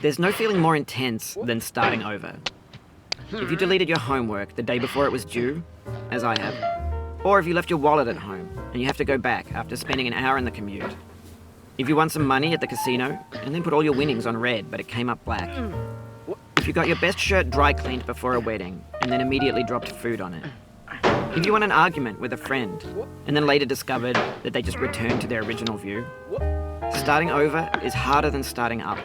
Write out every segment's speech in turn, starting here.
There's no feeling more intense than starting over. If you deleted your homework the day before it was due, as I have, or if you left your wallet at home and you have to go back after spending an hour in the commute. If you won some money at the casino and then put all your winnings on red but it came up black. If you got your best shirt dry cleaned before a wedding and then immediately dropped food on it. If you won an argument with a friend and then later discovered that they just returned to their original view. Starting over is harder than starting up.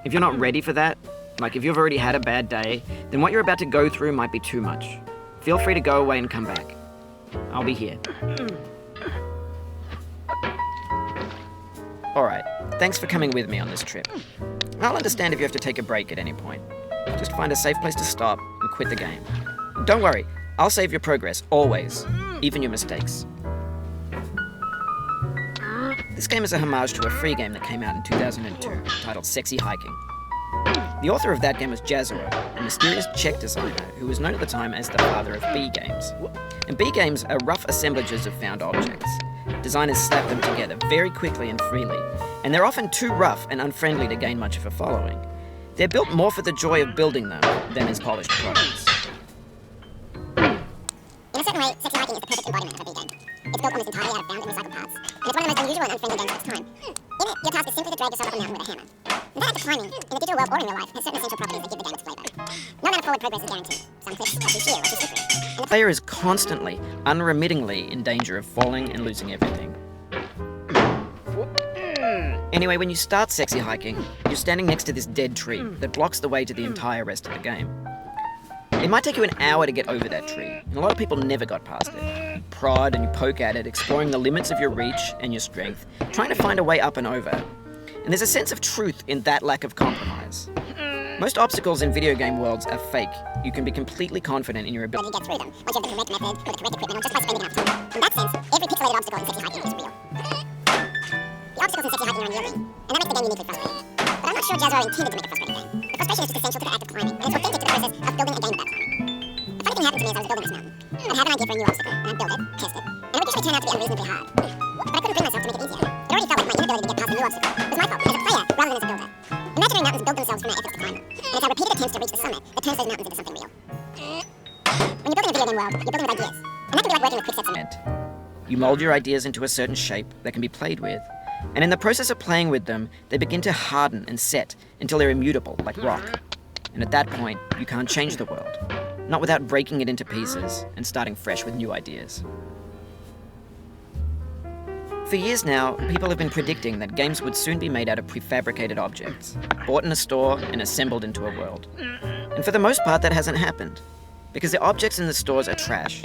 If you're not ready for that, like if you've already had a bad day, then what you're about to go through might be too much. Feel free to go away and come back. I'll be here. Alright, thanks for coming with me on this trip. I'll understand if you have to take a break at any point. Just find a safe place to stop and quit the game. Don't worry, I'll save your progress, always, even your mistakes. This game is a homage to a free game that came out in 2002, titled Sexy Hiking. The author of that game was Jazero, a mysterious Czech designer who was known at the time as the father of B games. And B games are rough assemblages of found objects. Designers slap them together very quickly and freely, and they're often too rough and unfriendly to gain much of a following. They're built more for the joy of building them than as polished products. In a certain way, Sexy Hiking is the perfect embodiment of a B game. It's built almost entirely out of found and recycled parts, and it's one of the most unusual and unfriendly games of its time. In it, your task is simply to drag yourself up a mountain with a hammer. And that act of climbing, in the digital world or in real life, has certain essential properties that give the game its flavour. No amount of forward progress is guaranteed. Some clicks are too sheer or too slippery. And The player is constantly, unremittingly in danger of falling and losing everything. Anyway, when you start Sexy Hiking, you're standing next to this dead tree that blocks the way to the entire rest of the game. It might take you an hour to get over that tree, and a lot of people never got past it. You prod and you poke at it, exploring the limits of your reach and your strength, trying to find a way up and over. And there's a sense of truth in that lack of compromise. Most obstacles in video game worlds are fake. You can be completely confident in your ability to get through them, once you have the correct method, with the correct equipment, or just by spending enough time. In that sense, every pixelated obstacle in Sexy Hiking is real. The obstacles in Sexy Hiking are unyielding, and that makes the game uniquely frustrating. But I'm not sure Jazero intended to make a frustrating game. The frustration is just essential to the act of climbing, and it's authentic to the process of building a game about climbing. A funny thing happened to me as I was building this mountain. I'd have an idea for a new obstacle, and I'd build it, test it, and it would usually turn out to be unreasonably hard. But I couldn't bring myself to make it easier. It already felt like my inability to get past a new obstacle was my fault, as a player, rather than as a builder. Imaginary mountains build themselves from our efforts to climb them, and it's our repeated attempts to reach the summit that turns those mountains into something real. When you're building a video game world, you're building with ideas, and that can be like working with quick sets of... You mold your ideas into a certain shape that can be played with, and in the process of playing with them, they begin to harden and set until they're immutable, like rock. And at that point, you can't change the world, not without breaking it into pieces and starting fresh with new ideas. For years now, people have been predicting that games would soon be made out of prefabricated objects, bought in a store and assembled into a world. And for the most part, that hasn't happened, because the objects in the stores are trash.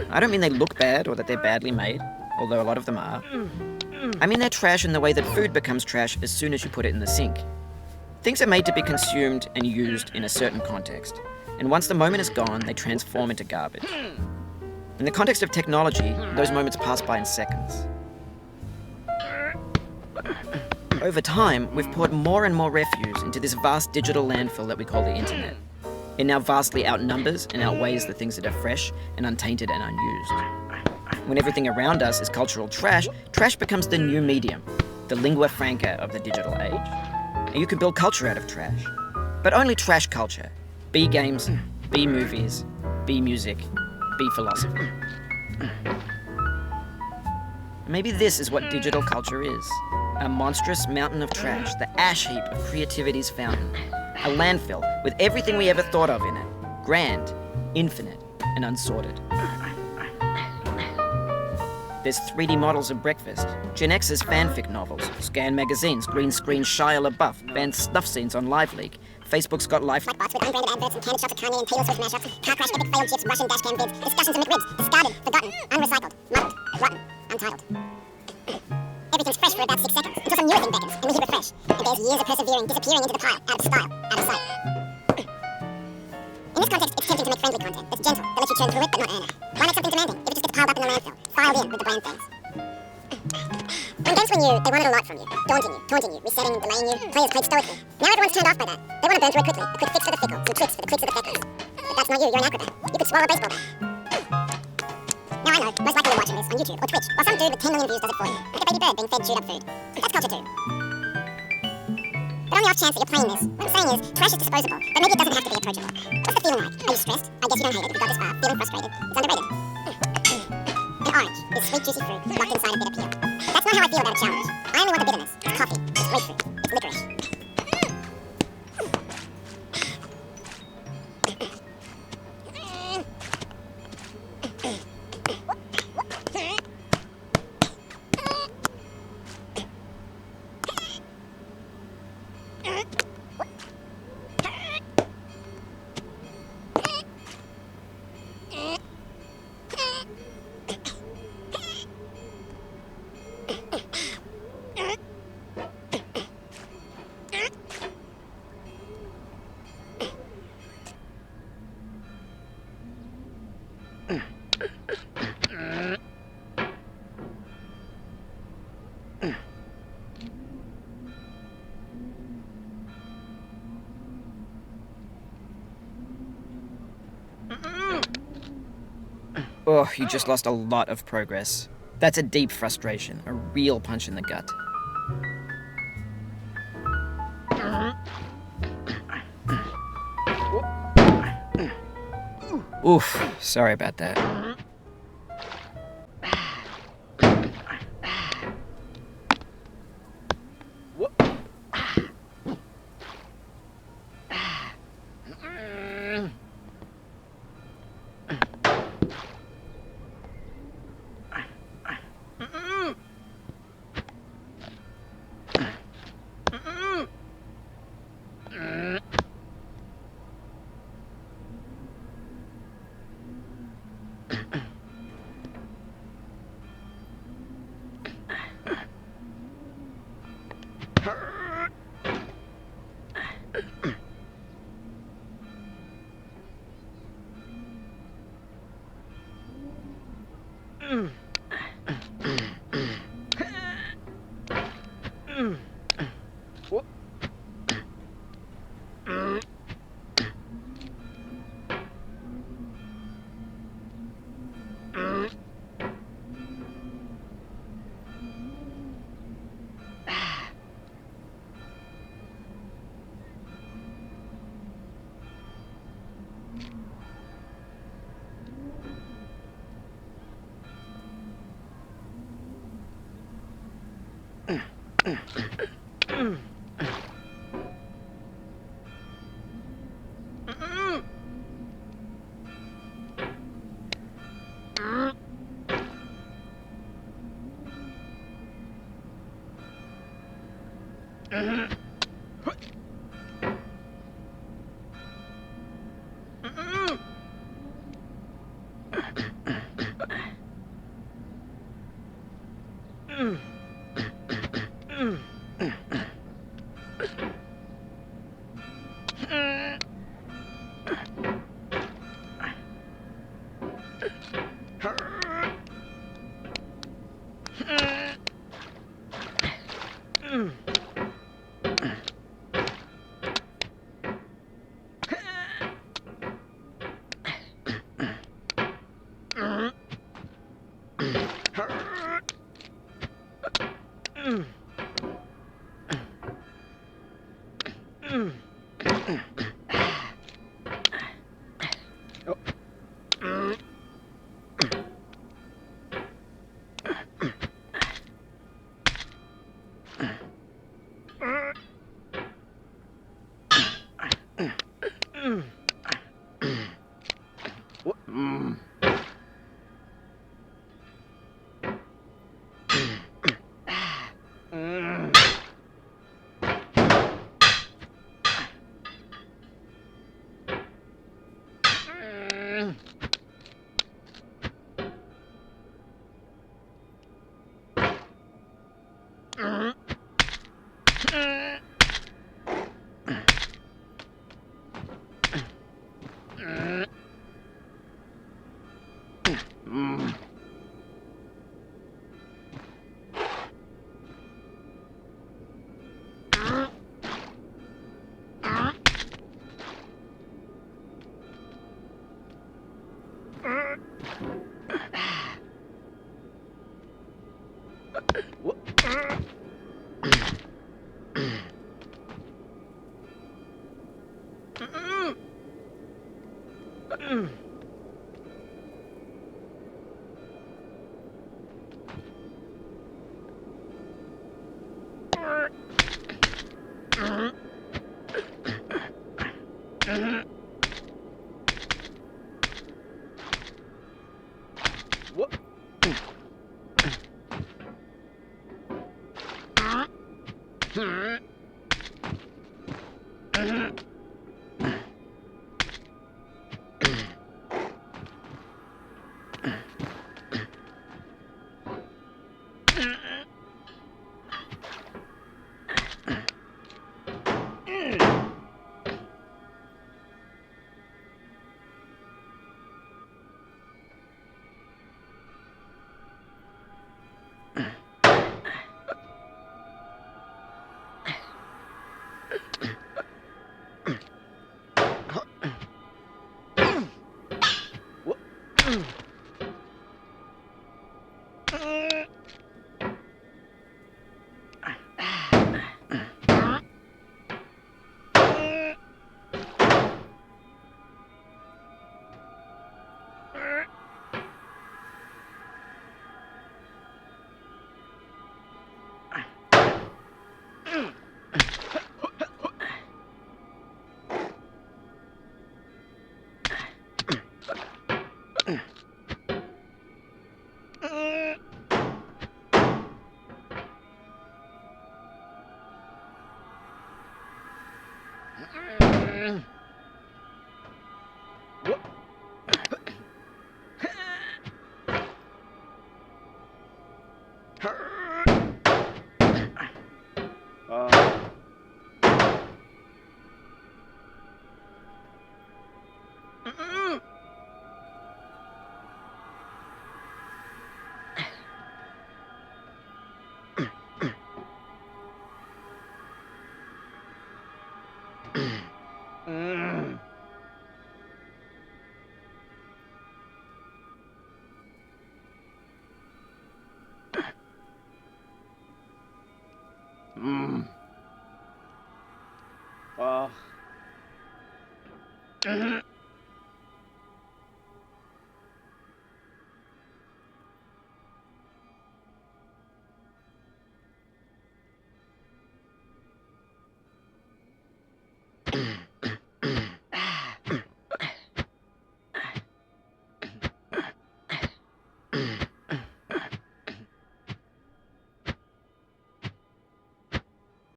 I don't mean they look bad or that they're badly made, although a lot of them are. I mean they're trash in the way that food becomes trash as soon as you put it in the sink. Things are made to be consumed and used in a certain context, and once the moment is gone, they transform into garbage. In the context of technology, those moments pass by in seconds. Over time, we've poured more and more refuse into this vast digital landfill that we call the internet. It now vastly outnumbers and outweighs the things that are fresh and untainted and unused. When everything around us is cultural trash, trash becomes the new medium, the lingua franca of the digital age. And you can build culture out of trash, but only trash culture. B games, B movies, B music, B philosophy. Maybe this is what digital culture is. A monstrous mountain of trash, the ash heap of creativity's fountain. A landfill with everything we ever thought of in it. Grand, infinite, and unsorted. There's 3D models of breakfast, Gen X's fanfic novels, scan magazines, green screen Shia LaBeouf, banned snuff scenes on LiveLeak. Facebook's got life like bots with unbranded adverts and candid shots of Kanye and Taylor Swift mashups, car crash, epic failed GIFs, Russian dashcam vids, discussions of McRibs, discarded, forgotten, unrecycled, muddled, rotten, untitled. Everything's fresh for about 6 seconds, until some newer thing beckons, and we hit refresh. And there's years of persevering, disappearing into the pile, out of style, out of sight. In this context, it's tempting to make friendly content that's gentle, that lets you churn through it but not earn it. Why make something demanding if it just gets piled up in the landfill, filed in with the bland things? When games were new, they wanted a lot from you, daunting you, taunting you, resetting, delaying you, players played stoically. Now everyone's turned off by that. They want to burn through it quickly, a quick fix for the fickle, some tricks for the clicks of the feckles. But that's not you, you're an acrobat. You could swallow a baseball bat. Now I know, most likely you're watching this on YouTube or Twitch, while some dude with 10 million views does it for you. Like a baby bird being fed chewed up food. That's culture too. But on the off chance that you're playing this, what I'm saying is, trash is disposable, but maybe it doesn't have to be approachable. What's the feeling like? Are you stressed? I guess you don't hate it if you got this far. Feeling frustrated? It's underrated. An orange is sweet, juicy fruit locked inside a bitter peel. That's not how I feel about a challenge. I only want the bitterness. It's coffee. It's grapefruit. It's licorice. Oh, you just lost a lot of progress. That's a deep frustration, a real punch in the gut. Oof, sorry about that. Oh.